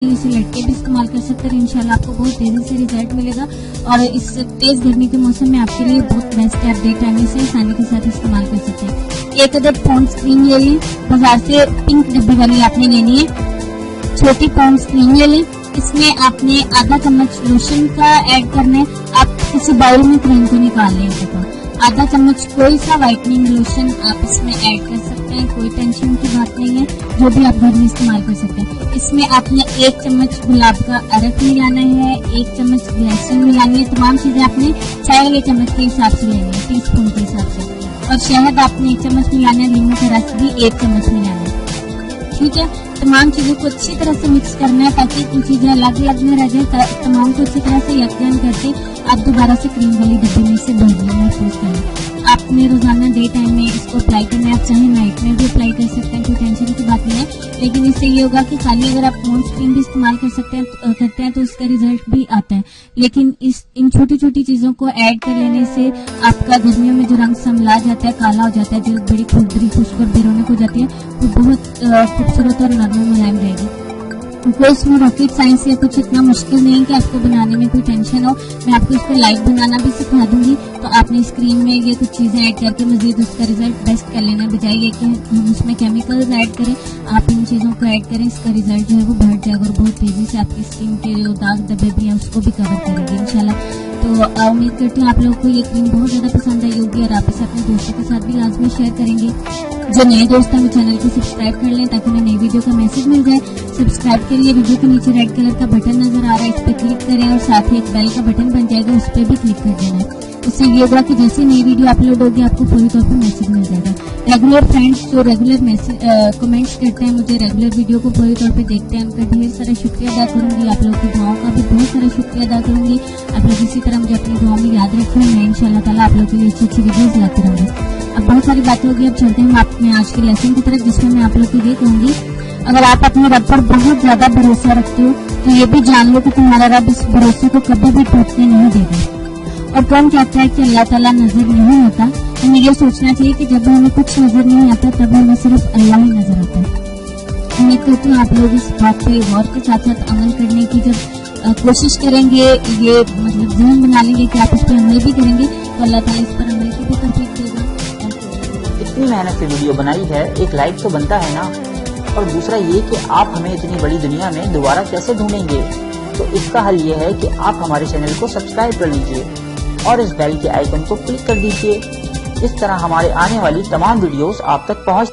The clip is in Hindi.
इसे लटके भी इस्तेमाल कर सकते हैं। इंशाल्लाह आपको बहुत तेजी से रिजल्ट मिलेगा और इस तेज गर्मी के मौसम में आपके लिए बहुत बेस्ट है। आप डे टाइम से आसानी के साथ इस्तेमाल कर सकते हैं। एक अदर पॉन्ड्स क्रीम ले लें, बाजार से पिंक डब्बी वाली आपने लेनी है। छोटी पॉन्ड्स क्रीम ले लें, इसमें आपने आधा चम्मच लोशन का ऐड करना है। आप किसी बाउल में क्रीम को निकाल लें, आधा चम्मच कोई सा व्हाइटनिंग लोशन आप इसमें ऐड कर सकते हैं। कोई टेंशन की बात नहीं है, जो भी आप घर में इस्तेमाल कर सकते हैं। इसमें आपने 1 चम्मच गुलाब का अरक मिलाना है, 1 चम्मच ग्लिसरीन मिलानी है। तमाम चीजें आपने चाय वाले चम्मच के हिसाब से लेनी है, टीस्पून के हिसाब से। और शहद आपने 1 चम्मच मिलाना है, नींबू का रस भी 1 चम्मच मिलाना है। ठीक है, तमाम चीजों को अच्छी तरह से मिक्स करना है ताकि चीजें अलग अलग न रह जाए। तमाम को अच्छी तरह से यकजान करके आप दोबारा से क्रीम वाली डब्बे में से भर लें, महफूज करें। आपने रोजाना डे टाइम में इसको अप्लाई करना है। आप चाहे नाइट में भी अप्लाई कर सकते हैं, कोई टेंशन की बात नहीं है। लेकिन इससे ये होगा कि खाली अगर आप पॉन्ड्स क्रीम भी इस्तेमाल करते हैं तो उसका रिजल्ट भी आता है। लेकिन इन छोटी छोटी चीजों को ऐड कर लेने से आपका गर्मियों में जो रंग समला जाता है, काला हो जाता है, जो बड़ी खुरदरी खुश्क और बेरोनक हो जाती है, वो बहुत खूबसूरत और नरम मुलायम रहेगी। कोई इसमें रॉकेट साइंस या कुछ इतना मुश्किल नहीं कि आपको बनाने में कोई टेंशन हो। मैं आपको इसको लाइव बनाना भी सिखा दूंगी। तो आपने इस क्रीम में ये कुछ चीजें ऐड करके मजीद उसका रिजल्ट बेस्ट कर लेना, बजाय ये कि हम उसमें केमिकल्स ऐड करें। आप इन चीजों को ऐड करें, इसका रिजल्ट जो है वो बढ़ जाएगा और बहुत तेजी से आपकी स्किन के जो दाग धब्बे भी हैं उसको भी कवर करेगी इंशाल्लाह। तो उम्मीद करती हूँ आप लोगों को ये क्रीम बहुत ज्यादा पसंद आई होगी और आप इसे अपने दोस्तों के साथ भी लाजमी शेयर करेंगे। जो नए दोस्त हैं वो चैनल को सब्सक्राइब कर लें ताकि उन्हें नई वीडियो का मैसेज मिल जाए। सब्सक्राइब के लिए वीडियो के नीचे रेड कलर का बटन नजर आ रहा है, इस पर क्लिक करें और साथ ही एक बेल का बटन बन जाएगा, उस पर भी क्लिक कर देना। इससे ये होगा कि जैसे नई वीडियो अपलोड होगी आपको पूरी तौर पर मैसेज मिल जाएगा। रेगुलर फ्रेंड्स जो रेगुलर मैसेज कमेंट्स करते हैं, मुझे रेगुलर वीडियो को पूरी तौर पे देखते हैं, उनका ढेर सारा शुक्रिया अदा करूंगी। आप लोगों की दुआओं का भी बहुत सारा शुक्रिया अदा करूंगी। आप लोग इसी तरह मुझे अपनी दुआओं में याद रखें। मैं इंशाल्लाह ताला आप लोगों के लिए अच्छी अच्छी वीडियोज लाती रहूंगी। अब बहुत सारी बातें होगी, अब चलते हैं अपने आज के लेसन की तरफ, जिसमें मैं आप लोग को ये कहूंगी, अगर आप अपने रब पर बहुत ज्यादा भरोसा रखते हो तो ये भी जान लो कि तुम्हारा रब इस भरोसे को कभी भी टूटने नहीं देगा। और कौन कहता है कि अल्लाह ताला नजर नहीं होता? हमें ये सोचना चाहिए कि जब हमें कुछ नजर नहीं आता तब हमें सिर्फ अल्लाह ही नजर आता है। उम्मीद करती हूँ आप लोग इस बात पे गौर के साथ साथ अमल करने की जब कोशिश करेंगे, ये मतलब ज़हन बना लेंगे कि आप इस पर अमल भी करेंगे तो अल्लाह ताला इस पर अमल की भी तौफीक देगा। इतनी मेहनत से वीडियो बनाई है, एक लाइक तो बनता है ना। और दूसरा ये कि आप हमें इतनी बड़ी दुनिया में दोबारा कैसे ढूंढेंगे, तो इसका हल ये है कि आप हमारे चैनल को सब्सक्राइब कर लीजिए और इस बेल के आइकन को क्लिक कर दीजिए। इस तरह हमारे आने वाली तमाम वीडियोस आप तक पहुंच